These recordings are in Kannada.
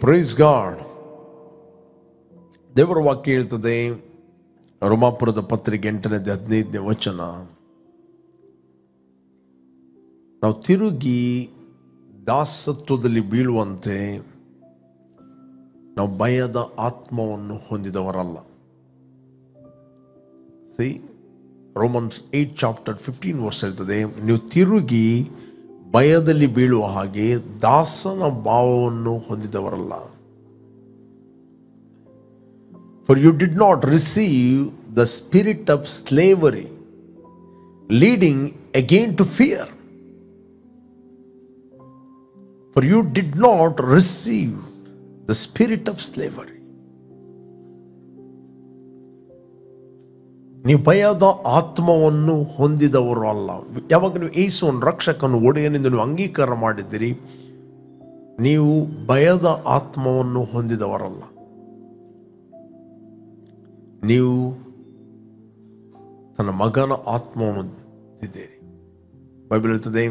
Praise God. ದೇವರ ವಾಕ್ಯ ಹೇಳ್ತದೆ, ರೋಮಾಪುರದ ಪತ್ರಿಕೆ 8:15 ವಚನ, ನಾವು ತಿರುಗಿ ದಾಸತ್ವದಲ್ಲಿ ಬೀಳುವಂತೆ ನಾವು ಭಯದ ಆತ್ಮವನ್ನು ಹೊಂದಿದವರಲ್ಲ. ಸಿ, ರೋಮನ್ಸ್ 8:15 ಹೇಳ್ತದೆ, ನೀವು ತಿರುಗಿ ಭಯದಲ್ಲಿ ಬೀಳುವ ಹಾಗೆ ದಾಸನ ಭಾವವನ್ನು ಹೊಂದಿದವರಲ್ಲ. For you did not receive the spirit of slavery, leading again to fear. For you did not receive the spirit of slavery. ನೀವು ಭಯದ ಆತ್ಮವನ್ನು ಹೊಂದಿದವರು ಅಲ್ಲ. ಯಾವಾಗ ನೀವು ಯೇಸುವನ್ನು ರಕ್ಷಕನು ಒಡೆಯನೆಂದು ನೀವು ಅಂಗೀಕಾರ ಮಾಡಿದ್ದೀರಿ, ನೀವು ಭಯದ ಆತ್ಮವನ್ನು ಹೊಂದಿದವರಲ್ಲ. ನೀವು ತನ್ನ ಮಗನ ಆತ್ಮವನ್ನು ಹೊಂದಿದ್ದೀರಿ. ಬೈಬಲ್ ಹೇಳ್ತದೆ,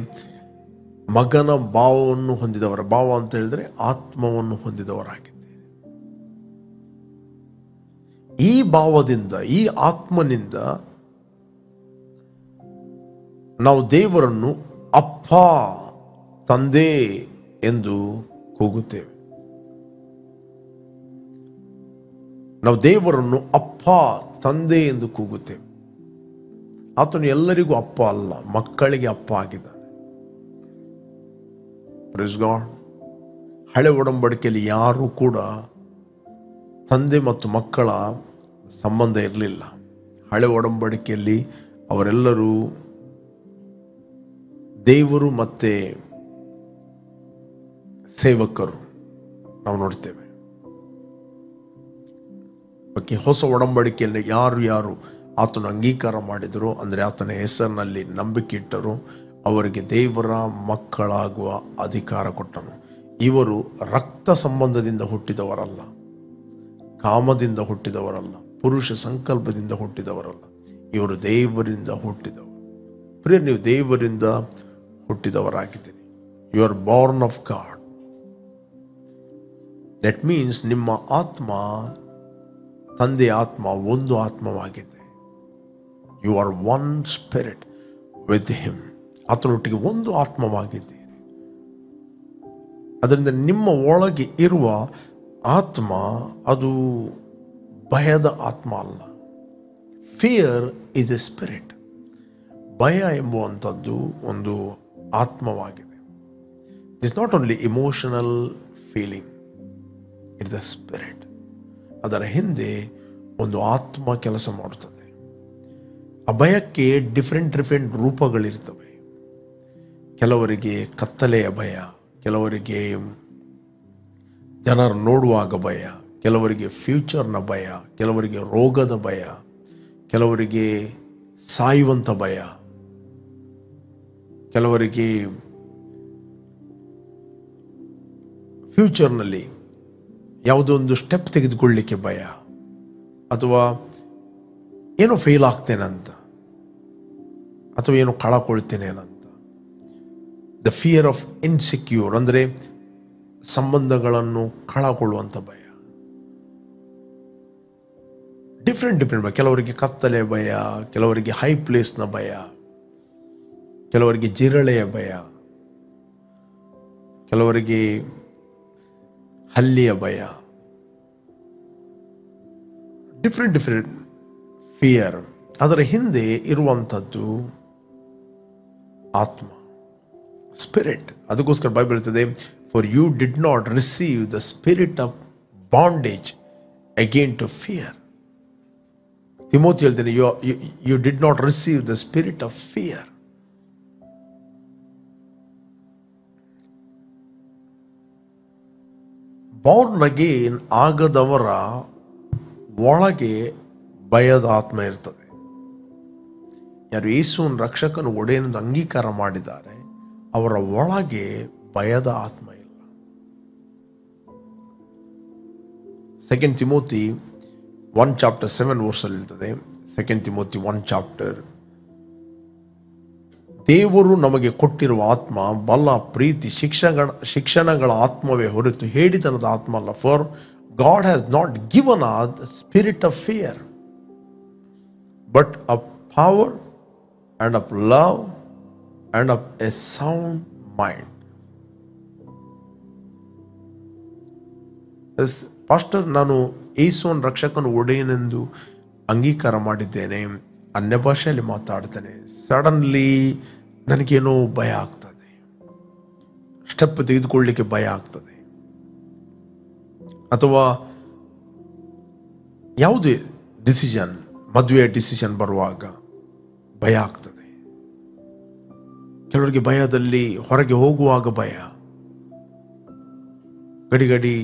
ಮಗನ ಭಾವವನ್ನು ಹೊಂದಿದವರ, ಭಾವ ಅಂತ ಹೇಳಿದ್ರೆ ಆತ್ಮವನ್ನು ಹೊಂದಿದವರಾಗಿದ್ದೀರಿ. ಈ ಭಾವದಿಂದ, ಈ ಆತ್ಮನಿಂದ ನಾವು ದೇವರನ್ನು ಅಪ್ಪ, ತಂದೆ ಎಂದು ಕೂಗುತ್ತೇವೆ. ನಾವು ದೇವರನ್ನು ಅಪ್ಪ, ತಂದೆ ಎಂದು ಕೂಗುತ್ತೇವೆ. ಆತನು ಎಲ್ಲರಿಗೂ ಅಪ್ಪ ಅಲ್ಲ, ಮಕ್ಕಳಿಗೆ ಅಪ್ಪ ಆಗಿದ್ದಾನೆ. Praise God. ಹಳೆ ಒಡಂಬಡಿಕೆಯಲ್ಲಿ ಯಾರೂ ಕೂಡ ತಂದೆ ಮತ್ತು ಮಕ್ಕಳ ಸಂಬಂಧ ಇರಲಿಲ್ಲ. ಹಳೆ ಒಡಂಬಡಿಕೆಯಲ್ಲಿ ಅವರೆಲ್ಲರೂ ದೇವರು ಮತ್ತು ಸೇವಕರು ನಾವು ನೋಡ್ತೇವೆ. ಓಕೆ, ಹೊಸ ಒಡಂಬಡಿಕೆಯಲ್ಲಿ ಯಾರು ಆತನ ಅಂಗೀಕಾರ ಮಾಡಿದರು, ಅಂದರೆ ಆತನ ಹೆಸರಿನಲ್ಲಿ ನಂಬಿಕೆ ಇಟ್ಟರು, ಅವರಿಗೆ ದೇವರ ಮಕ್ಕಳಾಗುವ ಅಧಿಕಾರ ಕೊಟ್ಟನು. ಇವರು ರಕ್ತ ಸಂಬಂಧದಿಂದ ಹುಟ್ಟಿದವರಲ್ಲ, ಕಾಮದಿಂದ ಹುಟ್ಟಿದವರಲ್ಲ, ಪುರುಷ ಸಂಕಲ್ಪದಿಂದ ಹುಟ್ಟಿದವರಲ್ಲ. ಇವರು ದೇವರಿಂದ ಹುಟ್ಟಿದವರು. ಪ್ರಿಯ, ನೀವು ದೇವರಿಂದ ಹುಟ್ಟಿದವರಾಗಿದ್ದೀರಿ. You are born of God. That means ನಿಮ್ಮ ಆತ್ಮ, ತಂದೆ ಆತ್ಮ ಒಂದು ಆತ್ಮವಾಗಿದೆ. You are one spirit with him. ಆತನೊಟ್ಟಿಗೆ ಒಂದು ಆತ್ಮವಾಗಿದ್ದೀರಿ. ಅದರಿಂದ ನಿಮ್ಮ ಒಳಗೆ ಇರುವ ಆತ್ಮ ಅದು ಭಯದ ಆತ್ಮ ಅಲ್ಲ. Fear is a spirit. ಭಯ ಎಂಬುವಂಥದ್ದು ಒಂದು ಆತ್ಮವಾಗಿದೆ. It is not only emotional feeling, it is the spirit. ಅದರ ಹಿಂದೆ ಒಂದು ಆತ್ಮ ಕೆಲಸ ಮಾಡುತ್ತದೆ. ಆ ಭಯಕ್ಕೆ ಡಿಫ್ರೆಂಟ್ ರೂಪಗಳಿರ್ತವೆ. ಕೆಲವರಿಗೆ ಕತ್ತಲೆಯ ಭಯ, ಕೆಲವರಿಗೆ ಜನರು ನೋಡುವಾಗ ಭಯ, ಕೆಲವರಿಗೆ ಫ್ಯೂಚರ್ನ ಭಯ, ಕೆಲವರಿಗೆ ರೋಗದ ಭಯ, ಕೆಲವರಿಗೆ ಸಾಯುವಂಥ ಭಯ, ಕೆಲವರಿಗೆ ಫ್ಯೂಚರ್ನಲ್ಲಿ ಯಾವುದೋ ಒಂದು ಸ್ಟೆಪ್ ತೆಗೆದುಕೊಳ್ಳಲಿಕ್ಕೆ ಭಯ, ಅಥವಾ ಏನೋ ಫೇಲ್ ಆಗ್ತೇನಂತ, ಅಥವಾ ಏನೋ ಕಳಕೊಳ್ತೇನೇನಂತ. ದ ಫಿಯರ್ ಆಫ್ ಇನ್ಸೆಕ್ಯೂರ್, ಅಂದರೆ ಸಂಬಂಧಗಳನ್ನು ಕಳಕೊಳ್ಳುವಂಥ ಭಯ. ಡಿಫ್ರೆಂಟ್ ಭಯ. ಕೆಲವರಿಗೆ ಕತ್ತಲೆ ಭಯ, ಕೆಲವರಿಗೆ ಹೈ ಪ್ಲೇಸ್ನ ಭಯ, ಕೆಲವರಿಗೆ ಜಿರಳೆಯ ಭಯ, ಕೆಲವರಿಗೆ ಹಲ್ಲಿಯ ಭಯ. Different fear. ಅದರ ಹಿಂದೆ ಇರುವಂಥದ್ದು ಆತ್ಮ, ಸ್ಪಿರಿಟ್. ಅದಕ್ಕೋಸ್ಕರ ಬೈಬಲ್ ಹೇಳ್ತದೆ, for you did not receive the spirit of bondage again to fear. Timothy ಹೇಳ್ತೇನೆ, you did not receive the spirit of fear. Born again ಆಗದವರ ಒಳಗೆ ಭಯದ ಆತ್ಮ ಇರ್ತದೆ. ಯಾರು ಯೇಸುವಿನ ರಕ್ಷಕನು ಒಡೆಯನೆಂದು ಅಂಗೀಕಾರ ಮಾಡಿದ್ದಾರೆ, ಅವರ ಒಳಗೆ ಭಯದ ಆತ್ಮ ಇಲ್ಲ. 2 ತಿಮೋತಿ 1:7 ಇರ್ತದೆ. 2 ತಿಮೋತಿ 1 ಚಾಪ್ಟರ್, ದೇವರು ನಮಗೆ ಕೊಟ್ಟಿರುವ ಆತ್ಮ ಬಲ, ಪ್ರೀತಿ, ಶಿಕ್ಷಣಗಳ ಆತ್ಮವೇ ಹೊರತು ಹೇಳಿತನದ ಆತ್ಮ ಅಲ್ಲ. For god has not given us the spirit of fear but of power and of love and of A sound mind. Pastor, ನಾನು ಯೇಸುವನ ರಕ್ಷಕನ ಒಡೆಯನೆಂದು ಅಂಗೀಕಾರ ಮಾಡಿದ್ದೇನೆ, ಅನ್ಯ ಭಾಷೆಯಲ್ಲಿ ಮಾತಾಡ್ತೇನೆ, ಸಡನ್ಲಿ ನನಗೇನೋ ಭಯ ಆಗ್ತದೆ, ಸ್ಟೆಪ್ ತೆಗೆದುಕೊಳ್ಳಲಿಕ್ಕೆ ಭಯ ಆಗ್ತದೆ, ಅಥವಾ ಯಾವುದೇ ಡಿಸಿಷನ್, ಮದುವೆಯ ಡಿಸಿಷನ್ ಬರುವಾಗ ಭಯ ಆಗ್ತದೆ. ಕೆಲವರಿಗೆ ಭಯದಲ್ಲಿ ಹೊರಗೆ ಹೋಗುವಾಗ ಭಯ, ಗಡಿ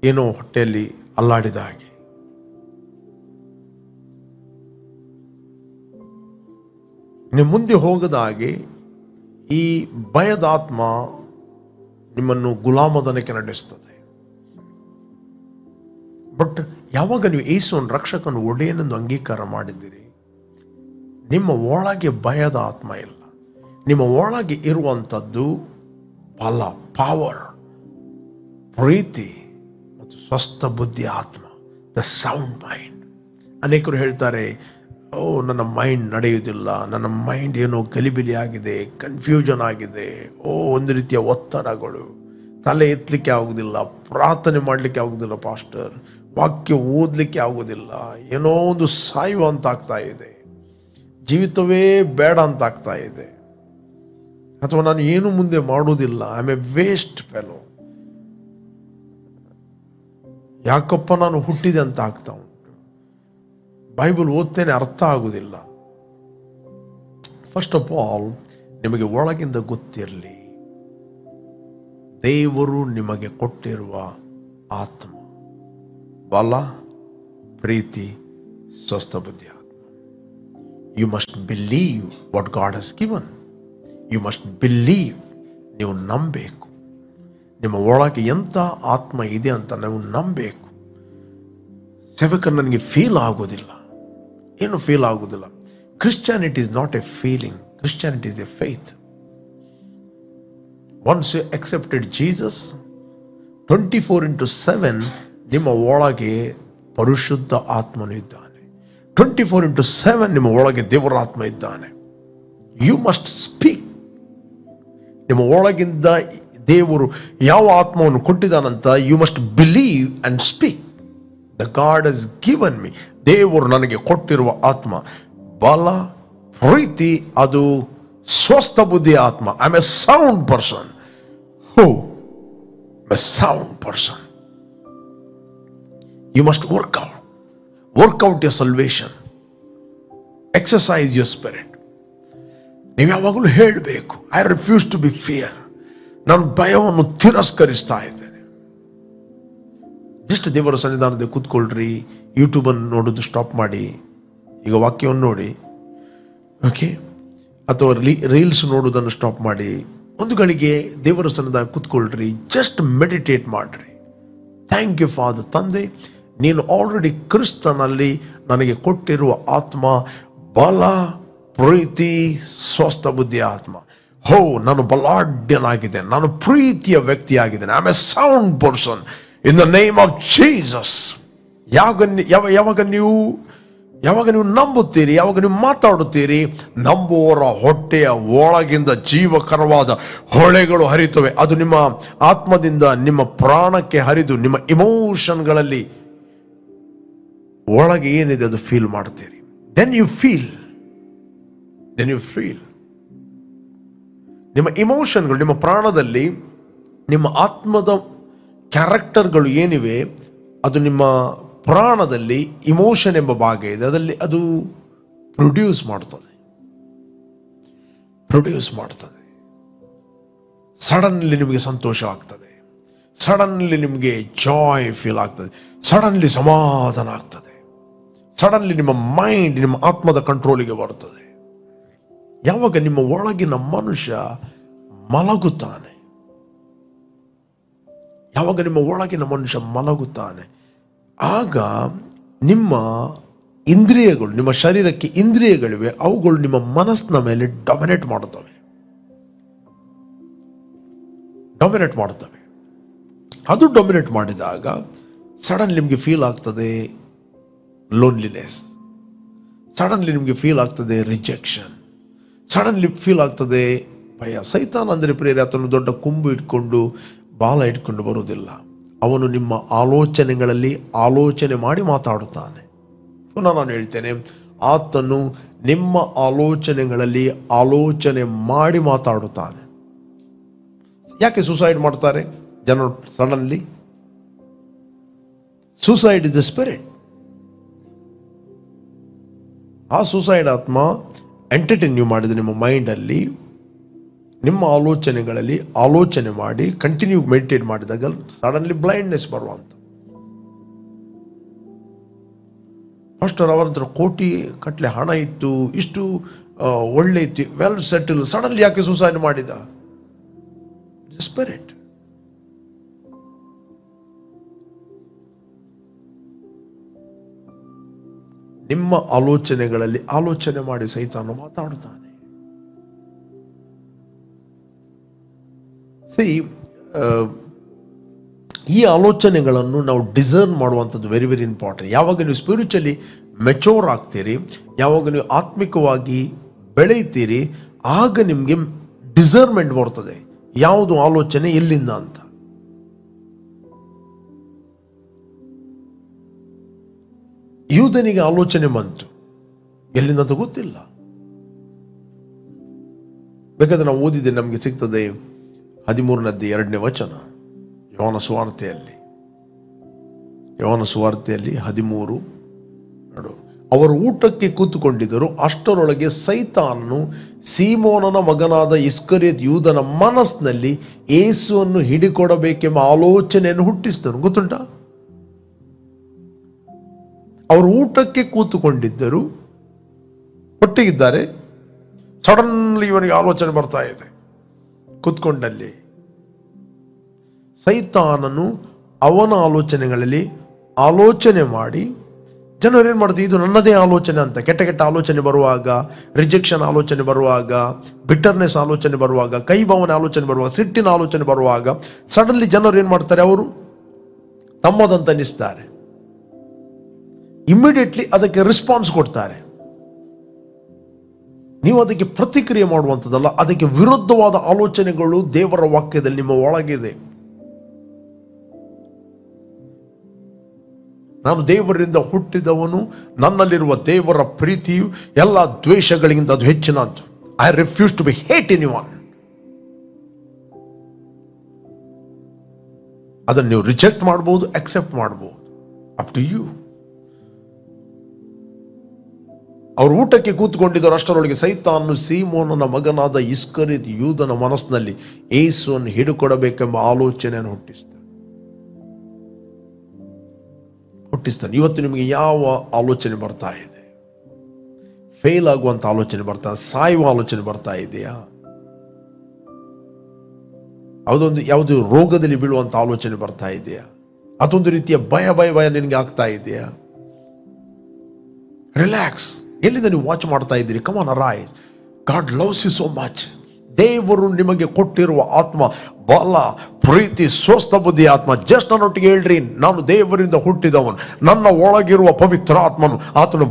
ಏನೋ ಹೊಟ್ಟೆಯಲ್ಲಿ ಅಲ್ಲಾಡಿದ ಹಾಗೆ. ನೀವು ಮುಂದೆ ಹೋಗದ ಹಾಗೆ ಈ ಭಯದ ಆತ್ಮ ನಿಮ್ಮನ್ನು ಗುಲಾಮದನಕ್ಕೆ ನಡೆಸ್ತದೆ. ಬಟ್ ಯಾವಾಗ ನೀವು ಯೇಸುವನ ರಕ್ಷಕನ ಒಡೆಯನೆಂದು ಅಂಗೀಕಾರ ಮಾಡಿದ್ದೀರಿ, ನಿಮ್ಮ ಒಳಗೆ ಭಯದ ಆತ್ಮ ಇಲ್ಲ. ನಿಮ್ಮ ಒಳಗೆ ಇರುವಂಥದ್ದು ಬಲ, ಪವರ್, ಪ್ರೀತಿ ಮತ್ತು ಸ್ವಸ್ಥ ಬುದ್ಧಿ ಆತ್ಮ, ದ ಸೌಂಡ್ ಮೈಂಡ್. ಅನೇಕರು ಹೇಳ್ತಾರೆ, ನನ್ನ ಮೈಂಡ್ ನಡೆಯುವುದಿಲ್ಲ, ನನ್ನ ಮೈಂಡ್ ಏನೋ ಗಲಿಬಿಲಿ ಆಗಿದೆ, ಕನ್ಫ್ಯೂಷನ್ ಆಗಿದೆ, ಒಂದು ರೀತಿಯ ಒತ್ತಡಗಳು, ತಲೆ ಎತ್ತಲಿಕ್ಕೆ ಆಗುವುದಿಲ್ಲ, ಪ್ರಾರ್ಥನೆ ಮಾಡಲಿಕ್ಕೆ ಆಗುವುದಿಲ್ಲ ಪಾಸ್ಟರ್, ವಾಕ್ಯ ಓದಲಿಕ್ಕೆ ಆಗುವುದಿಲ್ಲ, ಏನೋ ಒಂದು ಸಾಯುವ ಅಂತ ಆಗ್ತಾ ಇದೆ, ಜೀವಿತವೇ ಬೇಡ ಅಂತ ಆಗ್ತಾ ಇದೆ, ಅಥವಾ ನಾನು ಏನು ಮುಂದೆ ಮಾಡುವುದಿಲ್ಲ, I am A waste fellow, ಯಾಕಪ್ಪ ನಾನು ಹುಟ್ಟಿದೆ ಅಂತ ಆಗ್ತಾ ಉಂಟು, ಬೈಬಲ್ ಓದ್ತೇನೆ ಅರ್ಥ ಆಗುವುದಿಲ್ಲ. ಫಸ್ಟ್ ಆಫ್ ಆಲ್, ನಿಮಗೆ ಒಳಗಿಂದ ಗೊತ್ತಿರಲಿ, ದೇವರು ನಿಮಗೆ ಕೊಟ್ಟಿರುವ ಆತ್ಮ ಬಲ, ಪ್ರೀತಿ, ಸ್ವಸ್ಥ ಬುದ್ಧಿ ಆತ್ಮ. You must believe what God has given. You must believe. ನೀವು ನಂಬಬೇಕು. ನಿಮ್ಮ ಒಳಗೆ ಎಂಥ ಆತ್ಮ ಇದೆ ಅಂತ ನೀವು ನಂಬಬೇಕು. ಸೇವಕ ನನಗೆ ಫೀಲ್ ಆಗೋದಿಲ್ಲ, ಏನು ಫೀಲ್ ಆಗೋದಿಲ್ಲ. Christianity is not a feeling, Christianity is a faith. Once you accepted Jesus, 24/7 ನಿಮ್ಮ ಒಳಗೆ ಪರಿಶುದ್ಧ ಆತ್ಮನು ಇದ್ದಾನೆ. 24/7 ನಿಮ್ಮ ಒಳಗೆ ದೇವರ ಆತ್ಮ ಇದ್ದಾನೆ. You must speak. ನಿಮ್ಮ ಒಳಗಿಂದ ದೇವರು ಯಾವ ಆತ್ಮವನ್ನು ಕೊಟ್ಟಿದ್ದಾನಂತ you must believe and speak. The God has given me. ದೇವರು ನನಗೆ ಕೊಟ್ಟಿರುವ ಆತ್ಮ ಬಲ, ಪ್ರೀತಿ, ಅದು ಸ್ವಸ್ಥ ಬುದ್ಧಿಯ ಆತ್ಮ. I am a sound person. A sound person. You must work out your salvation. Exercise your spirit. ನೀವು ಯಾವಾಗಲೂ ಹೇಳಬೇಕು, I refuse to be fear. ನಾನು ಭಯವನ್ನು ತಿರಸ್ಕರಿಸ್ತಾ ಇದ್ದೇನೆ. ಜಸ್ಟ್ ದೇವರ ಸನ್ನಿಧಾನದಲ್ಲಿ ಕೂತ್ಕೊಳ್ರಿ, ಯೂಟ್ಯೂಬನ್ನು ನೋಡೋದು ಸ್ಟಾಪ್ ಮಾಡಿ, ಈಗ ವಾಕ್ಯವನ್ನು ನೋಡಿ, ಓಕೆ, ಅಥವಾ ರೀಲ್ಸ್ ನೋಡೋದನ್ನು ಸ್ಟಾಪ್ ಮಾಡಿ, ಒಂದು ಗಳಿಗೆ ದೇವರ ಸನ್ನಿಧಾನ ಕೂತ್ಕೊಳ್ರಿ, ಜಸ್ಟ್ ಮೆಡಿಟೇಟ್ ಮಾಡ್ರಿ. Thank you father. ತಂದೆ, ನೀನು ಆಲ್ರೆಡಿ ಕ್ರಿಸ್ತನಲ್ಲಿ ನನಗೆ ಕೊಟ್ಟಿರುವ ಆತ್ಮ ಬಲ, ಪ್ರೀತಿ, ಸ್ವಸ್ಥ ಬುದ್ಧಿಯ ಆತ್ಮ. ನಾನು ಬಲಾಢ್ಯನಾಗಿದ್ದೇನೆ, ನಾನು ಪ್ರೀತಿಯ ವ್ಯಕ್ತಿಯಾಗಿದ್ದೇನೆ. I am a sound person in the name of Jesus. ಯಾವಾಗ ನೀವು ನಂಬುತ್ತೀರಿ, ಯಾವಾಗ ನೀವು ಮಾತಾಡುತ್ತೀರಿ, ನಂಬುವವರ ಹೊಟ್ಟೆಯ ಒಳಗಿಂದ ಜೀವಕರವಾದ ಹೊಳೆಗಳು ಹರಿತವೆ. ಅದು ನಿಮ್ಮ ಆತ್ಮದಿಂದ ನಿಮ್ಮ ಪ್ರಾಣಕ್ಕೆ ಹರಿದು ನಿಮ್ಮ ಇಮೋಷನ್ಗಳಲ್ಲಿ ಒಳಗೆ ಏನಿದೆ ಅದು ಫೀಲ್ ಮಾಡ್ತೀರಿ. Then you feel. ನಿಮ್ಮ ಇಮೋಷನ್ಗಳು, ನಿಮ್ಮ ಪ್ರಾಣದಲ್ಲಿ ನಿಮ್ಮ ಆತ್ಮದ ಕ್ಯಾರೆಕ್ಟರ್ಗಳು ಏನಿವೆ, ಅದು ನಿಮ್ಮ ಪ್ರಾಣದಲ್ಲಿ ಇಮೋಷನ್ ಎಂಬ ಭಾಗ ಇದೆ, ಅದರಲ್ಲಿ ಅದು ಪ್ರೊಡ್ಯೂಸ್ ಮಾಡ್ತದೆ. ಸಡನ್ಲಿ ನಿಮಗೆ ಸಂತೋಷ ಆಗ್ತದೆ, ಸಡನ್ಲಿ ನಿಮಗೆ ಜಾಯ್ ಫೀಲ್ ಆಗ್ತದೆ, ಸಡನ್ಲಿ ಸಮಾಧಾನ ಆಗ್ತದೆ, ಸಡನ್ಲಿ ನಿಮ್ಮ ಮೈಂಡ್ ನಿಮ್ಮ ಆತ್ಮದ ಕಂಟ್ರೋಲಿಗೆ ಬರುತ್ತದೆ. ಯಾವಾಗ ನಿಮ್ಮ ಒಳಗಿನ ಮನುಷ್ಯ ಮಲಗುತ್ತಾನೆ, ಆಗ ನಿಮ್ಮ ಇಂದ್ರಿಯಗಳು, ನಿಮ್ಮ ಶರೀರಕ್ಕೆ ಇಂದ್ರಿಯಗಳಿವೆ, ಅವುಗಳು ನಿಮ್ಮ ಮನಸ್ಸಿನ ಮೇಲೆ ಡೊಮಿನೇಟ್ ಮಾಡುತ್ತವೆ. ಅದು ಡೊಮಿನೇಟ್ ಮಾಡಿದಾಗ ಸಡನ್ ನಿಮಗೆ ಫೀಲ್ ಆಗ್ತದೆ ಲೋನ್ಲಿನೆಸ್, ಸಡನ್ಲಿ ನಿಮಗೆ ಫೀಲ್ ಆಗ್ತದೆ ರಿಜೆಕ್ಷನ್, ಸಡನ್ಲಿ ಫೀಲ್ ಆಗ್ತದೆ ಭಯ. ಸೈತಾನ ಅಂದರೆ ಪ್ರಿಯರೇ, ಆತನು ದೊಡ್ಡ ಕೊಂಬು ಇಟ್ಕೊಂಡು ಬಾಲ ಇಟ್ಕೊಂಡು ಬರುವುದಿಲ್ಲ. ಅವನು ನಿಮ್ಮ ಆಲೋಚನೆಗಳಲ್ಲಿ ಆಲೋಚನೆ ಮಾಡಿ ಮಾತಾಡುತ್ತಾನೆ. ಪುನಃ ನಾನು ಹೇಳ್ತೇನೆ, ಆತನು ನಿಮ್ಮ ಆಲೋಚನೆಗಳಲ್ಲಿ ಆಲೋಚನೆ ಮಾಡಿ ಮಾತಾಡುತ್ತಾನೆ. ಯಾಕೆ ಸುಸೈಡ್ ಮಾಡ್ತಾರೆ ಜನರು suddenly? Suicide is the spirit. ಆ ಸುಸೈಡ್ ಆತ್ಮ ಎಂಟರ್ಟೈನ್ ನೀವು ಮಾಡಿದ ನಿಮ್ಮ ಮೈಂಡಲ್ಲಿ, ನಿಮ್ಮ ಆಲೋಚನೆಗಳಲ್ಲಿ ಆಲೋಚನೆ ಮಾಡಿ ಕಂಟಿನ್ಯೂ ಮೆಡಿಟೇಟ್ ಮಾಡಿದಾಗ ಸಡನ್ಲಿ ಬ್ಲೈಂಡ್ನೆಸ್ ಬರುವಂತ. ಫಸ್ಟರ್ ಅವರ ಹತ್ರ ಕೋಟಿ ಕಟ್ಲೆ ಹಣ ಇತ್ತು, ಇಷ್ಟು ಒಳ್ಳೆ ಇತ್ತು, ವೆಲ್ ಸೆಟಲ್, ಸಡನ್ಲಿ ಯಾಕೆ ಸುಸೈಡ್ ಮಾಡಿದ? ಸ್ಪಿರಿಟ್. ನಿಮ್ಮ ಆಲೋಚನೆಗಳಲ್ಲಿ ಆಲೋಚನೆ ಮಾಡಿ ಸೈತಾನ ಮಾತಾಡುತ್ತಾನೆ. ಈ ಆಲೋಚನೆಗಳನ್ನು ನಾವು ಡಿಸರ್ನ್ ಮಾಡುವಂಥದ್ದು ವೆರಿ ವೆರಿ ಇಂಪಾರ್ಟೆಂಟ್. ಯಾವಾಗ ನೀವು ಸ್ಪಿರಿಚುವಲಿ ಮೆಚೋರ್ ಆಗ್ತೀರಿ, ಯಾವಾಗ ನೀವು ಆತ್ಮಿಕವಾಗಿ ಬೆಳೆಯುತ್ತೀರಿ, ಆಗ ನಿಮಗೆ ಡಿಸರ್ನ್ಮೆಂಟ್ ಬರ್ತದೆ, ಯಾವುದು ಆಲೋಚನೆ ಎಲ್ಲಿಂದ ಅಂತ. ಯೂದನಿಗೆ ಆಲೋಚನೆ ಬಂತು, ಎಲ್ಲಿಂದ ಅಂತ ಗೊತ್ತಿಲ್ಲ. ಬೇಕಾದ್ರೆ ನಾವು ಓದಿದ್ರೆ ನಮಗೆ ಸಿಗ್ತದೆ 13ನೇ 2ನೇ ವಚನ ಯೋಹಾನ ಸುವಾರ್ತೆಯಲ್ಲಿ 13 ನೋಡು. ಅವರು ಊಟಕ್ಕೆ ಕೂತುಕೊಂಡಿದ್ದರು, ಅಷ್ಟರೊಳಗೆ ಸೈತಾನನು ಸೀಮೋನನ ಮಗನಾದ ಇಸ್ಕರಿಯೋತ್ ಯೂದನ ಮನಸ್ಸಿನಲ್ಲಿ ಯೇಸುವನ್ನು ಹಿಡಿಕೊಡಬೇಕೆಂಬ ಆಲೋಚನೆಯನ್ನು ಹುಟ್ಟಿಸಿದನು. ಗೊತ್ತುಂಟಾ? ಅವರು ಊಟಕ್ಕೆ ಕೂತುಕೊಂಡಿದ್ದರು, ಒಟ್ಟಿಗಿದ್ದಾರೆ, ಸಡನ್ಲಿ ಇವನಿಗೆ ಆಲೋಚನೆ ಬರ್ತಾ ಇದೆ. ಕೂತ್ಕೊಂಡಲ್ಲಿ ಸೈತಾನನು ಅವನ ಆಲೋಚನೆಗಳಲ್ಲಿ ಆಲೋಚನೆ ಮಾಡಿ, ಜನರು ಏನು ಮಾಡ್ತಾರೆ, ಇದು ನನ್ನದೇ ಆಲೋಚನೆ ಅಂತ. ಕೆಟ್ಟ ಕೆಟ್ಟ ಆಲೋಚನೆ ಬರುವಾಗ, ರಿಜೆಕ್ಷನ್ ಆಲೋಚನೆ ಬರುವಾಗ, ಬಿಟರ್ನೆಸ್ ಆಲೋಚನೆ ಬರುವಾಗ, ಕೈಭಾವನೆ ಆಲೋಚನೆ ಬರುವಾಗ, ಸಿಟ್ಟಿನ ಆಲೋಚನೆ ಬರುವಾಗ ಸಡನ್ಲಿ ಜನರು ಏನು ಮಾಡ್ತಾರೆ, ಅವರು ತಮ್ಮದಂತ ಅನ್ನಿಸ್ತಾರೆ, ಇಮ್ಮಿಡಿಯೇಟ್ಲಿ ಅದಕ್ಕೆ ರೆಸ್ಪಾನ್ಸ್ ಕೊಡ್ತಾರೆ. ನೀವು ಅದಕ್ಕೆ ಪ್ರತಿಕ್ರಿಯೆ ಮಾಡುವಂಥದ್ದಲ್ಲ, ಅದಕ್ಕೆ ವಿರುದ್ಧವಾದ ಆಲೋಚನೆಗಳು ದೇವರ ವಾಕ್ಯದಲ್ಲಿ ನಿಮ್ಮ ಒಳಗಿದೆ. ನಾನು ದೇವರಿಂದ ಹುಟ್ಟಿದವನು, ನನ್ನಲ್ಲಿರುವ ದೇವರ ಪ್ರೀತಿಯು ಎಲ್ಲ ದ್ವೇಷಗಳಿಗಿಂತ ಅದು ಹೆಚ್ಚಿನದ್ದು. I refuse to be hate anyone. ಅದನ್ನು ನೀವು ರಿಜೆಕ್ಟ್ ಮಾಡಬಹುದು, ಅಕ್ಸೆಪ್ಟ್ ಮಾಡಬಹುದು, ಅಪ್ ಟು ಯು. ಅವರು ಊಟಕ್ಕೆ ಕೂತ್ಕೊಂಡಿದ್ದರು, ಅಷ್ಟರೊಳಗೆ ಸೈತಾನನು ಸೀಮೋನನ ಮಗನಾದ ಇಸ್ಕರಿಯೋತ್ ಯೂದನ ಮನಸ್ಸಿನಲ್ಲಿ ಯೇಸುವನ್ನು ಹಿಡಿಕೊಡಬೇಕೆಂಬ ಆಲೋಚನೆಯನ್ನು ಹುಟ್ಟಿಸ್ತಾನೆ. ಇವತ್ತು ನಿಮಗೆ ಯಾವ ಆಲೋಚನೆ ಬರ್ತಾ ಇದೆ? ಫೇಲ್ ಆಗುವಂತ ಆಲೋಚನೆ ಬರ್ತಾ, ಸಾಯುವ ಆಲೋಚನೆ ಬರ್ತಾ ಇದೆಯಾ? ಯಾವುದು ರೋಗದಲ್ಲಿ ಬೀಳುವಂತ ಆಲೋಚನೆ ಬರ್ತಾ ಇದೆಯಾ? ಅದೊಂದು ರೀತಿಯ ಭಯ ನಿನಗೆ ಆಗ್ತಾ ಇದೆಯಾ? ರಿಲ್ಯಾಕ್ಸ್. ಎಲ್ಲಿಂದ ನೀವು ವಾಚ್ ಮಾಡ್ತಾ ಇದ್ದೀರಿ? Come on, arise. God loves you so much. ದೇವರು ನಿಮಗೆ ಕೊಟ್ಟಿರುವ ಆತ್ಮ ಬಲ, ಪ್ರೀತಿ, ಸ್ವಸ್ಥ ಬುದ್ಧಿ ಆತ್ಮ. ಜಸ್ಟ್ ನನ್ನೊಟ್ಟಿಗೆ ಹೇಳ್ರಿ, ನಾನು ದೇವರಿಂದ ಹುಟ್ಟಿದವನು, ನನ್ನ ಒಳಗಿರುವ ಪವಿತ್ರ ಆತ್ಮನು, ಆತನು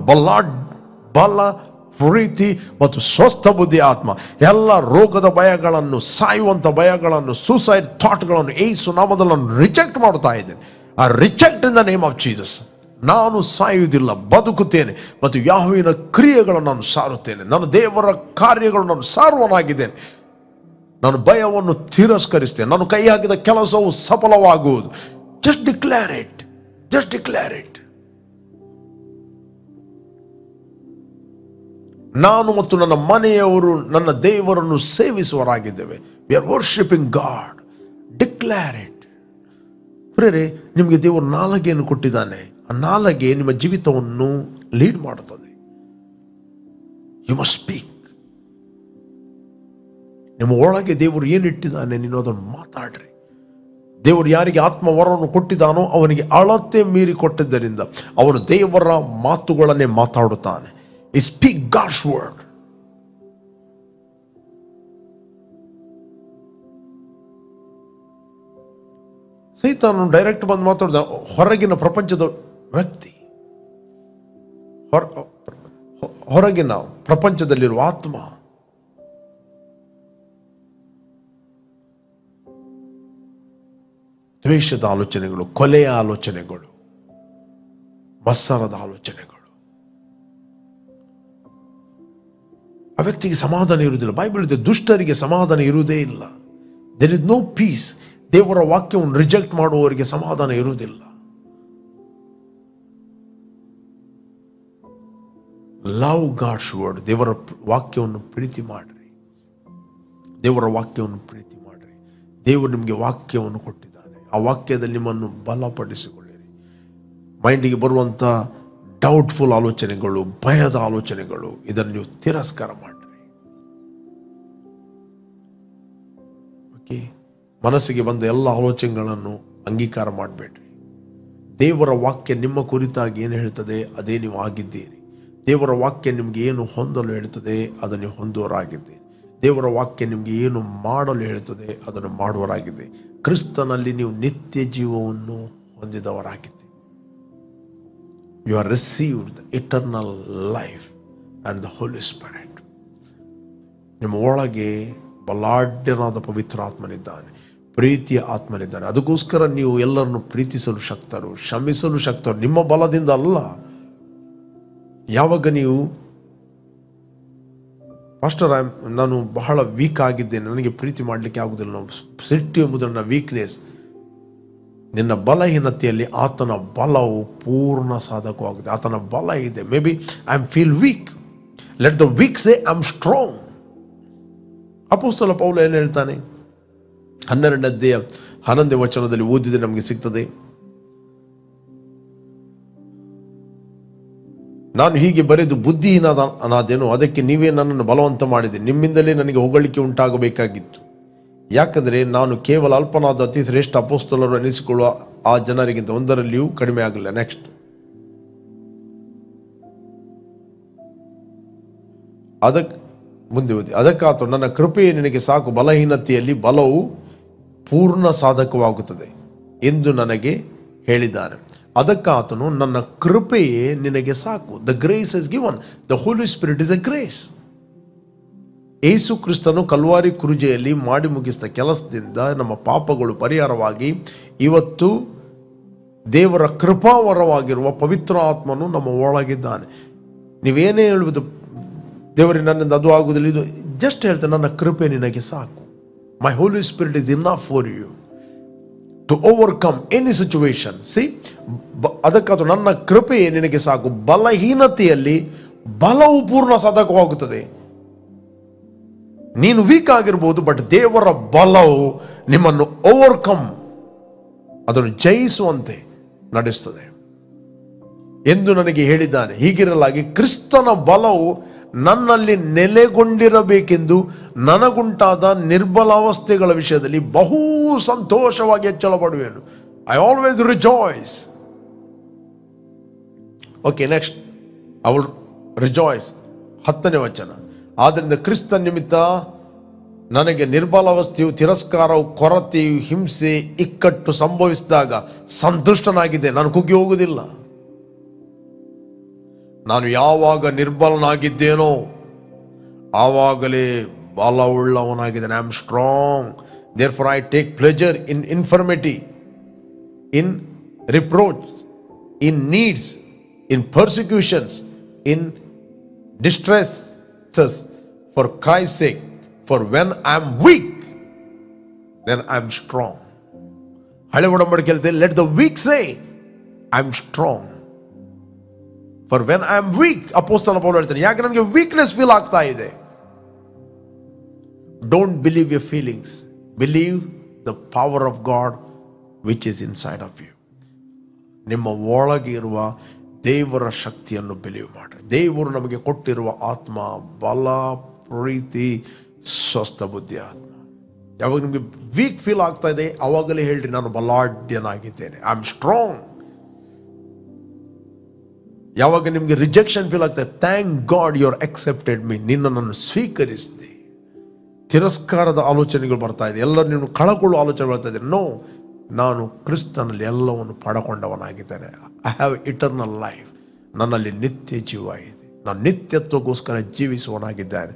ಬಲ, ಪ್ರೀತಿ ಮತ್ತು ಸ್ವಸ್ಥ ಬುದ್ಧಿ ಆತ್ಮ. ಎಲ್ಲ ರೋಗದ ಭಯಗಳನ್ನು, ಸಾಯುವಂಥ ಭಯಗಳನ್ನು, ಸೂಸೈಡ್ ಥಾಟ್ಗಳನ್ನು ಯೇಸು ನಾಮದಲ್ಲಿ ರಿಜೆಕ್ಟ್ ಮಾಡ್ತಾ ಇದ್ದೇನೆ. ಆ reject in the name of Jesus. ನಾನು ಸಾಯುವುದಿಲ್ಲ, ಬದುಕುತ್ತೇನೆ ಮತ್ತು ಯೆಹೋವನ ಕ್ರಿಯೆಗಳನ್ನು ನಾನು ಸಾರುತ್ತೇನೆ. ನಾನು ದೇವರ ಕಾರ್ಯಗಳನ್ನು ನಾನು ಸಾರುವನಾಗಿದ್ದೇನೆ. ನಾನು ಭಯವನ್ನು ತಿರಸ್ಕರಿಸ್ತೇನೆ. ನಾನು ಕೈ ಹಾಕಿದ ಕೆಲಸವು ಸಫಲವಾಗುವುದು. Just declare it. ನಾನು ಮತ್ತು ನನ್ನ ಮನೆಯವರು ನನ್ನ ದೇವರನ್ನು ಸೇವಿಸುವರಾಗಿದ್ದೇವೆ. We are worshipping God. Declare it. ಪ್ರೇರೆ, ನಿಮಗೆ ದೇವರು ನಾಲಿಗೆಯನ್ನು ಕೊಟ್ಟಿದ್ದಾನೆ. ಆ ನಾಲಿಗೆ ನಿಮ್ಮ ಜೀವಿತವನ್ನು ಲೀಡ್ ಮಾಡುತ್ತದೆ. You must speak. ನಿಮ್ಮ ಒಳಗೆ ದೇವರು ಏನಿಟ್ಟಿದ್ದಾನೆ, ನೀನು ಅದನ್ನು ಮಾತಾಡ್ರಿ. ದೇವರು ಯಾರಿಗೆ ಆತ್ಮವರವನ್ನು ಕೊಟ್ಟಿದ್ದಾನೋ ಅವನಿಗೆ ಅಳತೆ ಮೀರಿ ಕೊಟ್ಟಿದ್ದರಿಂದ ಅವನು ದೇವರ ಮಾತುಗಳನ್ನೇ ಮಾತಾಡುತ್ತಾನೆ. ಈ ಸ್ಪೀಕ್ ಗಾಡ್ಸ್ ವರ್ಡ್. ಸೈತಾನನು ಡೈರೆಕ್ಟ್ ಬಂದು ಮಾತಾಡಿದ ಹೊರಗಿನ ಪ್ರಪಂಚದ ವ್ಯಕ್ತಿ, ಹೊರಗಿನ ಪ್ರಪಂಚದಲ್ಲಿರುವ ಆತ್ಮ. ದ್ವೇಷದ ಆಲೋಚನೆಗಳು, ಕೊಲೆಯ ಆಲೋಚನೆಗಳು, ಮತ್ಸರದ ಆಲೋಚನೆಗಳು. ಆ ವ್ಯಕ್ತಿಗೆ ಸಮಾಧಾನ ಇರುವುದಿಲ್ಲ. ಬೈಬಲ್ ಇದೆ, ದುಷ್ಟರಿಗೆ ಸಮಾಧಾನ ಇರುವುದೇ ಇಲ್ಲ. There is no peace. ದೇವರ ವಾಕ್ಯವನ್ನು ರಿಜೆಕ್ಟ್ ಮಾಡುವವರಿಗೆ ಸಮಾಧಾನ ಇರುವುದಿಲ್ಲ. Love God's word. ದೇವರ ವಾಕ್ಯವನ್ನು ಪ್ರೀತಿ ಮಾಡ್ರಿ. ದೇವರ ವಾಕ್ಯವನ್ನು ಪ್ರೀತಿ ಮಾಡ್ರಿ. ದೇವರು ನಿಮಗೆ ವಾಕ್ಯವನ್ನು ಕೊಟ್ಟಿದ್ದಾನೆ. ಆ ವಾಕ್ಯದಲ್ಲಿ ನಿಮ್ಮನ್ನು ಬಲಪಡಿಸಿಕೊಳ್ಳಿರಿ. ಮೈಂಡಿಗೆ ಬರುವಂಥ ಡೌಟ್ಫುಲ್ ಆಲೋಚನೆಗಳು, ಭಯದ ಆಲೋಚನೆಗಳು, ಇದನ್ನು ನೀವು ತಿರಸ್ಕಾರ ಮಾಡ್ರಿ. ಓಕೆ, ಮನಸ್ಸಿಗೆ ಬಂದ ಎಲ್ಲ ಆಲೋಚನೆಗಳನ್ನು ಅಂಗೀಕಾರ ಮಾಡಬೇಡ್ರಿ. ದೇವರ ವಾಕ್ಯ ನಿಮ್ಮ ಕುರಿತಾಗಿ ಏನು ಹೇಳ್ತದೆ ಅದೇ ನೀವು ಆಗಿದ್ದೀರಿ. ದೇವರ ವಾಕ್ಯ ನಿಮಗೆ ಏನು ಹೊಂದಲು ಹೇಳ್ತದೆ ಅದನ್ನು ನೀವು ಹೊಂದುವರಾಗಿದ್ದೀರಿ. ದೇವರ ವಾಕ್ಯ ನಿಮಗೆ ಏನು ಮಾಡಲು ಹೇಳ್ತದೆ ಅದನ್ನು ಮಾಡುವರಾಗಿದೆ. ಕ್ರಿಸ್ತನಲ್ಲಿ ನೀವು ನಿತ್ಯ ಜೀವವನ್ನು ಹೊಂದಿದವರಾಗಿದ್ದೀರಿ. You are received the eternal life and the Holi spirit. ನಿಮ್ಮ ಒಳಗೆ ಬಲಾಢ್ಯನಾದ ಪವಿತ್ರ ಆತ್ಮನಿದ್ದಾನೆ, ಪ್ರೀತಿಯ ಆತ್ಮನಿದ್ದಾನೆ. ಅದಕ್ಕೋಸ್ಕರ ನೀವು ಎಲ್ಲರನ್ನು ಪ್ರೀತಿಸಲು ಶಕ್ತರು, ಕ್ಷಮಿಸಲು ಶಕ್ತರು. ನಿಮ್ಮ ಬಲದಿಂದ ಅಲ್ಲ. ಯಾವಾಗ ನೀವು ಪಾಸ್ಟರ್ ನಾನು ಬಹಳ ವೀಕ್ ಆಗಿದ್ದೇನೆ, ನನಗೆ ಪ್ರೀತಿ ಮಾಡಲಿಕ್ಕೆ ಆಗುವುದಿಲ್ಲ, ನಾವು ಸಿಟ್ಟು ಎಂಬುದು ನನ್ನ ವೀಕ್ನೆಸ್. ನಿನ್ನ ಬಲಹೀನತೆಯಲ್ಲಿ ಆತನ ಬಲವು ಪೂರ್ಣ ಸಾಧಕವಾಗಿದೆ. ಆತನ ಬಲ ಇದೆ. May be I am feel weak, let the weak say I am strong. ಅಪೊಸ್ತಲ ಪೌಲ ಏನು ಹೇಳ್ತಾನೆ? 12ನೇ ಅಧ್ಯಾಯ 11ನೇ ವಚನದಲ್ಲಿ ಓದಿದರೆ ನಮಗೆ ಸಿಗ್ತದೆ. ನಾನು ಹೀಗೆ ಬರೆದು ಬುದ್ಧಿಹೀನನಾದೇನೋ, ಅದಕ್ಕೆ ನೀವೇ ನನ್ನನ್ನು ಬಲವಂತ ಮಾಡಿದೆ. ನಿಮ್ಮಿಂದಲೇ ನನಗೆ ಹೊಗಳಿಕೆ ಉಂಟಾಗಬೇಕಾಗಿತ್ತು. ಯಾಕಂದರೆ ನಾನು ಕೇವಲ ಅಲ್ಪನಾದ ಅತಿ ಶ್ರೇಷ್ಠ ಅಪೊಸ್ತಲರು ಎನಿಸಿಕೊಳ್ಳುವ ಆ ಜನರಿಗಿಂತ ಒಂದರಲ್ಲಿಯೂ ಕಡಿಮೆ ಆಗಲಿಲ್ಲ. ನೆಕ್ಸ್ಟ್, ಮುಂದೆ ಓದಿ. ಅದಕ್ಕಾತು ನನ್ನ ಕೃಪೆಯೇ ನಿನಗೆ ಸಾಕು, ಬಲಹೀನತೆಯಲ್ಲಿ ಬಲವು ಪೂರ್ಣ ಸಾಧಕವಾಗುತ್ತದೆ ಎಂದು ನನಗೆ ಹೇಳಿದ್ದಾನೆ. ಅದಕ್ಕಾತನು ನನ್ನ ಕೃಪೆಯೇ ನಿನಗೆ ಸಾಕು. The grace is given. The Holi spirit is a grace. ಯೇಸು ಕ್ರಿಸ್ತನು ಕಲ್ವಾರಿ ಕುರುಜೆಯಲ್ಲಿ ಮಾಡಿ ಮುಗಿಸಿದ ಕೆಲಸದಿಂದ ನಮ್ಮ ಪಾಪಗಳು ಪರಿಹಾರವಾಗಿ ಇವತ್ತು ದೇವರ ಕೃಪಾವರವಾಗಿರುವ ಪವಿತ್ರ ಆತ್ಮನು ನಮ್ಮ ಒಳಗಿದ್ದಾನೆ. ನೀವೇನೇ ಹೇಳುವುದು, ದೇವರಿಗೆ ನನ್ನಿಂದ ಅದು ಆಗುವುದಿಲ್ಲ, ಇದು ಜಸ್ಟ್ ಹೇಳ್ತೇನೆ, ನನ್ನ ಕೃಪೆ ನಿನಗೆ ಸಾಕು. My holy spirit is enough for you to overcome any situation. ಅದಕ್ಕಾದರೂ ನನ್ನ ಕೃಪೆಯೇ ನಿನಗೆ ಸಾಕು. ಬಲಹೀನತೆಯಲ್ಲಿ ಬಲವು ಪೂರ್ಣ ಸಾಧಕವಾಗುತ್ತದೆ. ನೀನು ವೀಕ್ ಆಗಿರ್ಬೋದು, ಬಟ್ ದೇವರ ಬಲವು ನಿಮ್ಮನ್ನು ಓವರ್ಕಮ್, ಅದನ್ನು ಜಯಿಸುವಂತೆ ನಡೆಸ್ತದೆ ಎಂದು ನನಗೆ ಹೇಳಿದ್ದಾನೆ. ಹೀಗಿರಲಾಗಿ ಕ್ರಿಸ್ತನ ಬಲವು ನನ್ನಲ್ಲಿ ನೆಲೆಗೊಂಡಿರಬೇಕೆಂದು ನನಗುಂಟಾದ ನಿರ್ಬಲಾವಸ್ಥೆಗಳ ವಿಷಯದಲ್ಲಿ ಬಹು ಸಂತೋಷವಾಗಿ ಹೆಚ್ಚಳ ಪಡುವೆನು. I always rejoice. Okay, next, I will rejoice. 10ನೇ ವಚನ. ಆದ್ದರಿಂದ ಕ್ರಿಸ್ತ ನಿಮಿತ್ತ ನನಗೆ ನಿರ್ಬಲಾವಸ್ಥೆಯು, ತಿರಸ್ಕಾರವು, ಕೊರತೆಯು, ಹಿಂಸೆ, ಇಕ್ಕಟ್ಟು ಸಂಭವಿಸಿದಾಗ ಸಂತುಷ್ಟನಾಗಿದೆ. ನಾನು ಕುಗ್ಗಿ ಹೋಗುವುದಿಲ್ಲ. ನಾನು ಯಾವಾಗ ನಿರ್ಬಲನಾಗಿದ್ದೇನೋ ಆವಾಗಲೇ ಬಲವುಳ್ಳವನಾಗಿದ್ದೇನೆ. I am strong. Therefore I take pleasure in infirmity, in reproach, in needs, in persecutions, in distresses for Christ sake. For when I am weak then I am strong. ಹಳೆ ಒಡಂಬಡಿಕೆ ಹೇಳ್ತೇವೆ, let the weak say I am strong. For when I am weak, ಅಪೊಸ್ತಲ ಪೌಲ ಹೇಳ್ತಾನೆ, ಯಾಕೆ ನನಗೆ ವೀಕ್ನೆಸ್ ಫೀಲ್ ಆಗ್ತಾ ಇದೆ. Don't believe your feelings, believe the power of God which is inside of you. ನಿಮ್ಮ ಒಳಗೆ ಇರುವ ದೇವರ ಶಕ್ತಿಯನ್ನು ಬಿಲೀವ್ ಮಾಡಿ. ದೇವರು ನಮಗೆ ಕೊಟ್ಟಿರುವ ಆತ್ಮ ಬಲ, ಪ್ರೀತಿ, ಸ್ವಸ್ಥ ಬುದ್ಧಿ ಆತ್ಮ. ಯಾವಾಗ ನಿಮಗೆ ವೀಕ್ ಫೀಲ್ ಆಗ್ತಾ ಇದೆ ಅವಾಗಲೇ ಹೇಳ್ರಿ, ನಾನು ಬಲಾಢ್ಯನಾಗಿದ್ದೇನೆ, ಐ ಆಮ್ ಸ್ಟ್ರಾಂಗ್. ಯಾವಾಗ ನಿಮಗೆ ರಿಜೆಕ್ಷನ್ ಫೀಲ್ ಆಗ್ತದೆ, thank God you are accepted me, ನಿನ್ನನ್ನು ಸ್ವೀಕರಿಸಿದೆ. ತಿರಸ್ಕಾರದ ಆಲೋಚನೆಗಳು ಬರ್ತಾ ಇದೆ, ಎಲ್ಲ ನೀನು ಕಳಕೊಳ್ಳುವ ಆಲೋಚನೆ ಬರ್ತಾ ಇದೆ. ನೋ, ನಾನು ಕ್ರಿಸ್ತನಲ್ಲಿ ಎಲ್ಲವನ್ನು ಪಡಕೊಂಡವನಾಗಿದ್ದೇನೆ. ಐ ಹ್ಯಾವ್ ಇಟರ್ನಲ್ ಲೈಫ್, ನನ್ನಲ್ಲಿ ನಿತ್ಯ ಜೀವ ಇದೆ, ನಾನು ನಿತ್ಯತ್ವಕ್ಕೋಸ್ಕರ ಜೀವಿಸುವನಾಗಿದ್ದೇನೆ.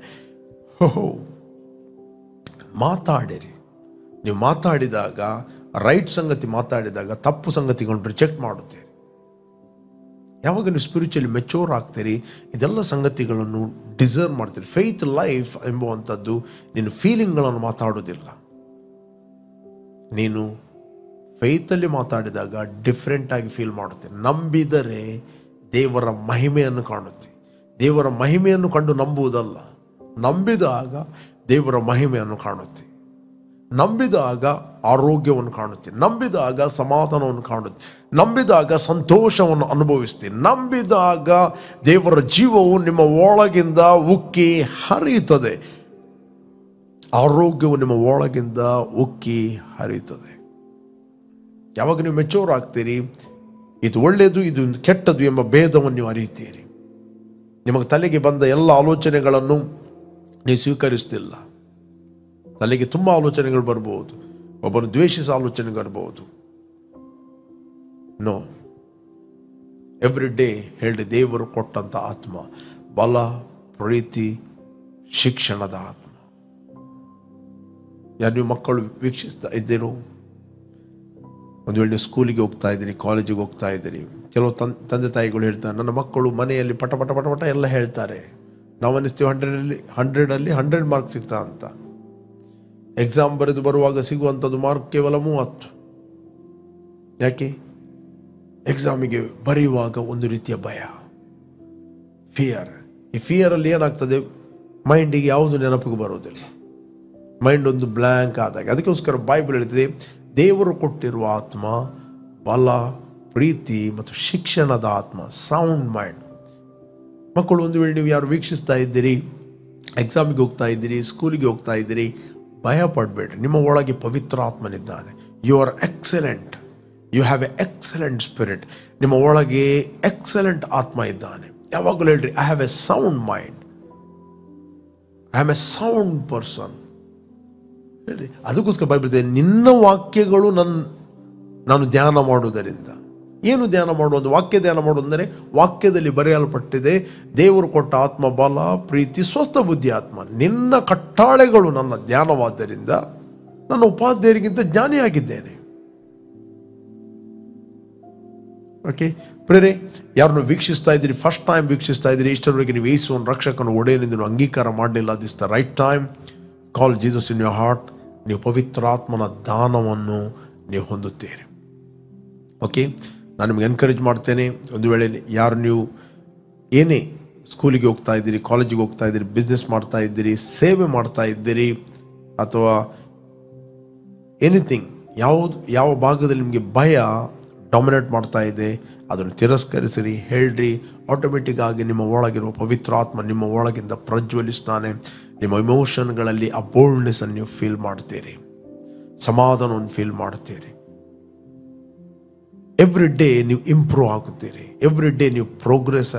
ಹೋ, ಮಾತಾಡಿರಿ. ನೀವು ಮಾತಾಡಿದಾಗ, ರೈಟ್ ಸಂಗತಿ ಮಾತಾಡಿದಾಗ ತಪ್ಪು ಸಂಗತಿಗಳನ್ನು ರಿಜೆಕ್ಟ್ ಮಾಡುತ್ತೀರಿ. ಯಾವಾಗ ನೀವು ಸ್ಪಿರಿಚುವಲಿ ಮೆಚೂರ್ ಆಗ್ತೀರಿ, ಇದೆಲ್ಲ ಸಂಗತಿಗಳನ್ನು ಡಿಸರ್ವ್ ಮಾಡ್ತೀರಿ. ಫೇತ್ ಲೈಫ್ ಎಂಬುವಂಥದ್ದು ನೀನು ಫೀಲಿಂಗ್ಗಳನ್ನು ಮಾತಾಡೋದಿಲ್ಲ. ನೀನು ಫೇತಲ್ಲಿ ಮಾತಾಡಿದಾಗ ಡಿಫ್ರೆಂಟ್ ಆಗಿ ಫೀಲ್ ಮಾಡುತ್ತೆ. ನಂಬಿದರೆ ದೇವರ ಮಹಿಮೆಯನ್ನು ಕಾಣುತ್ತೆ. ದೇವರ ಮಹಿಮೆಯನ್ನು ಕಂಡು ನಂಬುವುದಲ್ಲ, ನಂಬಿದಾಗ ದೇವರ ಮಹಿಮೆಯನ್ನು ಕಾಣುತ್ತೆ. ನಂಬಿದಾಗ ಆರೋಗ್ಯವನ್ನು ಕಾಣುತ್ತೆ, ನಂಬಿದಾಗ ಸಮಾಧಾನವನ್ನು ಕಾಣುತ್ತೆ, ನಂಬಿದಾಗ ಸಂತೋಷವನ್ನು ಅನುಭವಿಸ್ತೀರಿ, ನಂಬಿದಾಗ ದೇವರ ಜೀವವು ನಿಮ್ಮ ಒಳಗಿಂದ ಉಕ್ಕಿ ಹರಿಯುತ್ತದೆ, ಆರೋಗ್ಯವು ನಿಮ್ಮ ಒಳಗಿಂದ ಉಕ್ಕಿ ಹರಿಯುತ್ತದೆ. ಯಾವಾಗ ನೀವು ಮೆಚೂರ್ ಆಗ್ತೀರಿ, ಇದು ಒಳ್ಳೆಯದು ಇದು ಕೆಟ್ಟದು ಎಂಬ ಭೇದವನ್ನು ನೀವು ಅರಿಯುತ್ತೀರಿ. ನಿಮಗೆ ತಲೆಗೆ ಬಂದ ಎಲ್ಲ ಆಲೋಚನೆಗಳನ್ನು ನೀವು ಸ್ವೀಕರಿಸ್ತಿಲ್ಲ. ತಲೆಗೆ ತುಂಬ ಆಲೋಚನೆಗಳು ಬರ್ಬೋದು, ಒಬ್ಬರು ದ್ವೇಷಿಸ ಆಲೋಚನೆ ಬರ್ಬೋದು. ನೋ, ಎವ್ರಿ ಡೇ ಹೇಳಿ, ದೇವರು ಕೊಟ್ಟಂಥ ಆತ್ಮ ಬಲ, ಪ್ರೀತಿ, ಶಿಕ್ಷಣದ ಆತ್ಮ. ಯಾರು ನೀವು ಮಕ್ಕಳು ವೀಕ್ಷಿಸ್ತಾ ಇದ್ದೀರೋ, ಒಂದು ವೇಳೆ ನೀವು ಸ್ಕೂಲಿಗೆ ಹೋಗ್ತಾ ಇದ್ದೀರಿ, ಕಾಲೇಜಿಗೆ ಹೋಗ್ತಾ ಇದ್ದೀರಿ, ಕೆಲವು ತಂದೆ ತಾಯಿಗಳು ಹೇಳ್ತಾರೆ, ನನ್ನ ಮಕ್ಕಳು ಮನೆಯಲ್ಲಿ ಪಟ ಪಟ ಪಟ ಪಟ ಎಲ್ಲ ಹೇಳ್ತಾರೆ, ನಾವು ಅನ್ನಿಸ್ತೀವಿ 100 100 ಮಾರ್ಕ್ಸ್ ಸಿಗ್ತಾ ಅಂತ. ಎಕ್ಸಾಮ್ ಬರೆದು ಬರುವಾಗ ಸಿಗುವಂಥದ್ದು ಮಾರ್ಕ್ ಕೇವಲ 30. ಯಾಕೆ? ಎಕ್ಸಾಮಿಗೆ ಬರೆಯುವಾಗ ಒಂದು ರೀತಿಯ ಭಯ, ಫಿಯರ್. ಈ ಫಿಯರಲ್ಲಿ ಏನಾಗ್ತದೆ, ಮೈಂಡಿಗೆ ಯಾವುದು ನೆನಪಿಗೆ ಬರೋದಿಲ್ಲ, ಮೈಂಡ್ ಒಂದು ಬ್ಲ್ಯಾಂಕ್ ಆದಾಗ. ಅದಕ್ಕೋಸ್ಕರ ಬೈಬಲ್ ಹೇಳ್ತದೆ, ದೇವರು ಕೊಟ್ಟಿರುವ ಆತ್ಮ ಬಲ, ಪ್ರೀತಿ ಮತ್ತು ಶಿಕ್ಷಣದ ಆತ್ಮ, ಸೌಂಡ್ ಮೈಂಡ್. ಮಕ್ಕಳು, ಒಂದು ವೇಳೆ ನೀವು ಯಾರು ವೀಕ್ಷಿಸ್ತಾ ಇದ್ದೀರಿ, ಎಕ್ಸಾಮಿಗೆ ಹೋಗ್ತಾ ಇದ್ದೀರಿ, ಸ್ಕೂಲಿಗೆ ಹೋಗ್ತಾ ಇದ್ದೀರಿ, ಭಯ ಪಡಬೇಡ್ರಿ. ನಿಮ್ಮ ಒಳಗೆ ಪವಿತ್ರ ಆತ್ಮನಿದ್ದಾನೆ. You are excellent, you have a excellent spirit. ನಿಮ್ಮ ಒಳಗೆ ಎಕ್ಸಲೆಂಟ್ ಆತ್ಮ ಇದ್ದಾನೆ. ಯಾವಾಗಲೂ ಹೇಳ್ರಿ, I have a sound mind, I am a sound person ಹೇಳಿ. ಅದಕ್ಕೋಸ್ಕರ ಬೈಬಲ್ ಇದೆ, ನಿನ್ನ ವಾಕ್ಯಗಳು ನಾನು ಧ್ಯಾನ ಮಾಡುವುದರಿಂದ. ಏನು ಧ್ಯಾನ ಮಾಡುವುದು? ವಾಕ್ಯ ಧ್ಯಾನ ಮಾಡುವುದು ಅಂದರೆ, ವಾಕ್ಯದಲ್ಲಿ ಬರೆಯಲ್ಪಟ್ಟಿದೆ, ದೇವರು ಕೊಟ್ಟ ಆತ್ಮ ಬಲ, ಪ್ರೀತಿ, ಸ್ವಸ್ಥ ಬುದ್ಧಿ ಆತ್ಮ. ನಿನ್ನ ಕಟ್ಟಾಳೆಗಳು ನನ್ನ ಧ್ಯಾನವಾದ್ದರಿಂದ ನನ್ನ ಉಪಾಧ್ಯಾಯರಿಗಿಂತ ಜ್ಞಾನಿಯಾಗಿದ್ದೇನೆ. ಓಕೆ ಪ್ರೇರೆ, ಯಾರನ್ನು ವೀಕ್ಷಿಸ್ತಾ ಇದ್ದೀರಿ, ಫಸ್ಟ್ ಟೈಮ್ ವೀಕ್ಷಿಸ್ತಾ ಇದ್ದೀರಿ, ಇಷ್ಟರವರೆಗೆ ನೀವು ಯೇಸುವನ್ನು ರಕ್ಷಕನ ಒಡೆಯನೆಂದು ನೀವು ಅಂಗೀಕಾರ ಮಾಡಲಿಲ್ಲ, this the right time. Call Jesus in your heart. ನೀವು ಪವಿತ್ರಾತ್ಮನ ದಾನವನ್ನು ನೀವು ಹೊಂದುತ್ತೀರಿ. ಓಕೆ, ನಾನು ನಿಮಗೆ ಎನ್ಕರೇಜ್ ಮಾಡ್ತೇನೆ. ಒಂದು ವೇಳೆ ಯಾರು ನೀವು ಏನೇ ಸ್ಕೂಲಿಗೆ ಹೋಗ್ತಾ ಇದ್ದೀರಿ, ಕಾಲೇಜಿಗೆ ಹೋಗ್ತಾ ಇದ್ದೀರಿ, ಬಿಸ್ನೆಸ್ ಮಾಡ್ತಾ ಇದ್ದೀರಿ, ಸೇವೆ ಮಾಡ್ತಾ ಇದ್ದೀರಿ, ಅಥವಾ ಎನಿಥಿಂಗ್, ಯಾವ ಭಾಗದಲ್ಲಿ ನಿಮಗೆ ಭಯ ಡಾಮಿನೇಟ್ ಮಾಡ್ತಾ ಇದೆ, ಅದನ್ನು ತಿರಸ್ಕರಿಸಿರಿ, ಹೇಳ್ರಿ. ಆಟೋಮೆಟಿಕ್ ಆಗಿ ನಿಮ್ಮ ಒಳಗಿರುವ ಪವಿತ್ರಾತ್ಮ ನಿಮ್ಮ ಒಳಗಿಂದ ಪ್ರಜ್ವಲಿಸ್ತಾನೆ. ನಿಮ್ಮ ಇಮೋಷನ್ಗಳಲ್ಲಿ ಆ ಬೋಲ್ಡ್ನೆಸ್ ಅನ್ನು ನೀವು ಫೀಲ್ ಮಾಡ್ತೀರಿ, ಸಮಾಧಾನವನ್ನು ಫೀಲ್ ಮಾಡ್ತೀರಿ. ಎವ್ರಿ ಡೇ ನೀವು ಇಂಪ್ರೂವ್ ಆಗುತ್ತೀರಿ, ಎವ್ರಿ ಡೇ ನೀವು ಪ್ರೋಗ್ರೆಸ್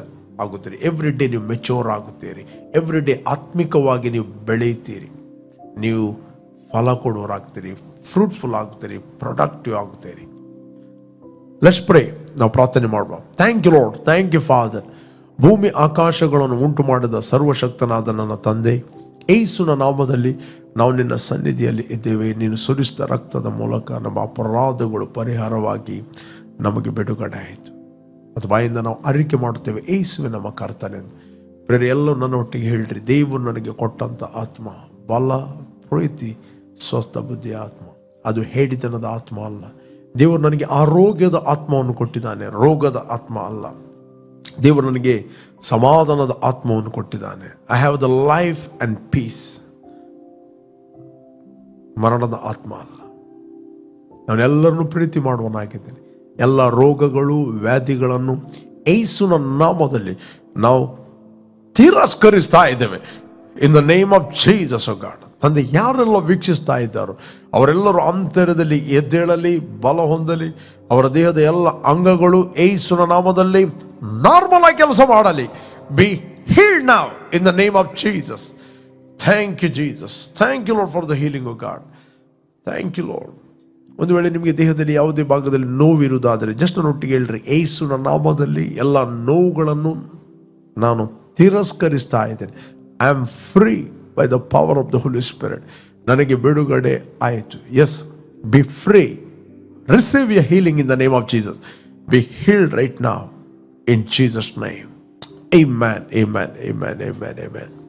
ಆಗುತ್ತೀರಿ, ಎವ್ರಿ ಡೇ ನೀವು ಮೆಚೂರ್ ಆಗುತ್ತೀರಿ, ಎವ್ರಿ ಡೇ ಆತ್ಮಿಕವಾಗಿ ನೀವು ಬೆಳೆಯುತ್ತೀರಿ, ನೀವು ಫಲ ಕೊಡೋರಾಗ್ತೀರಿ, ಫ್ರೂಟ್ಫುಲ್ ಆಗುತ್ತೀರಿ, ಪ್ರೊಡಕ್ಟಿವ್ ಆಗುತ್ತೀರಿ. Let's pray. ನಾವು ಪ್ರಾರ್ಥನೆ ಮಾಡುವ. Thank you Lord, thank you father. ಭೂಮಿ ಆಕಾಶಗಳನ್ನು ಉಂಟು ಮಾಡಿದ ಸರ್ವಶಕ್ತನಾದ ನನ್ನ ತಂದೆ, ಯೇಸುವಿನ ನಾಮದಲ್ಲಿ ನಾವು ನಿನ್ನ ಸನ್ನಿಧಿಯಲ್ಲಿ ಇದ್ದೇವೆ. ನೀನು ಸುರಿಸಿದ ರಕ್ತದ ಮೂಲಕ ನಮ್ಮ ಅಪರಾಧಗಳು ಪರಿಹಾರವಾಗಿ ನಮಗೆ ಬಿಡುಗಡೆ ಆಯಿತು. ಅದು ಬಾಯಿಂದ ನಾವು ಅರಿಕೆ ಮಾಡುತ್ತೇವೆ, ಯೇಸುವೆ ನಮ್ಮ ಕರ್ತನೆಂದು. ಬೇರೆ ಎಲ್ಲರೂ ನನ್ನೊಟ್ಟಿಗೆ ಹೇಳ್ರಿ, ದೇವರು ನನಗೆ ಕೊಟ್ಟಂಥ ಆತ್ಮ ಬಲ, ಪ್ರೀತಿ, ಸ್ವಸ್ಥ ಬುದ್ಧಿಯ ಆತ್ಮ. ಅದು ಹೇಳಿತನದ ಆತ್ಮ ಅಲ್ಲ. ದೇವರು ನನಗೆ ಆರೋಗ್ಯದ ಆತ್ಮವನ್ನು ಕೊಟ್ಟಿದ್ದಾನೆ, ರೋಗದ ಆತ್ಮ ಅಲ್ಲ. ದೇವರು ನನಗೆ ಸಮಾಧಾನದ ಆತ್ಮವನ್ನು ಕೊಟ್ಟಿದ್ದಾನೆ. I have the life and peace. ಮರಣದ ಆತ್ಮ ಅಲ್ಲ. ನಾನೆಲ್ಲರನ್ನು ಪ್ರೀತಿ ಮಾಡುವನಾಗಿದ್ದೇನೆ. ಎಲ್ಲ ರೋಗಗಳು, ವ್ಯಾಧಿಗಳನ್ನು ಯೇಸುವಿನ ನಾಮದಲ್ಲಿ ನಾವು ತಿರಸ್ಕರಿಸ್ತಾ ಇದ್ದೇವೆ. In the name of Jesus O God. ತಂದೆ, ಯಾರೆಲ್ಲ ವೀಕ್ಷಿಸ್ತಾ ಇದ್ದಾರೋ ಅವರೆಲ್ಲರೂ ಅಂತರ್ಯದಲ್ಲಿ ಎದ್ದೇಳಲಿ, ಬಲ ಹೊಂದಲಿ. ಅವರ ದೇಹದ ಎಲ್ಲ ಅಂಗಗಳು ಯೇಸುವಿನ ನಾಮದಲ್ಲಿ ನಾರ್ಮಲ್ ಆಗಿ ಕೆಲಸ ಮಾಡಲಿ. B healed now in the name of Jesus. Thank you, Jesus. Thank you, Lord, for the healing of God. Thank you, Lord. ಒಂದು ವೇಳೆ ನಿಮಗೆ ದೇಹದಲ್ಲಿ ಯಾವುದೇ ಭಾಗದಲ್ಲಿ ನೋವಿರುವುದಾದರೆ ಜಸ್ಟ್ ನನ್ನೊಟ್ಟಿಗೆ ಹೇಳ್ರಿ, ಯೇಸುವಿನ ನಾಮದಲ್ಲಿ ಎಲ್ಲ ನೋವುಗಳನ್ನು ನಾನು ತಿರಸ್ಕರಿಸ್ತಾ ಇದ್ದೇನೆ. I am free by the power of the Holi Spirit. ನನಗೆ ಬಿಡುಗಡೆ ಆಯಿತು. Yes, be free. Receive your healing in the name of Jesus. Be healed right now in Jesus name. Amen, amen, amen, amen, amen.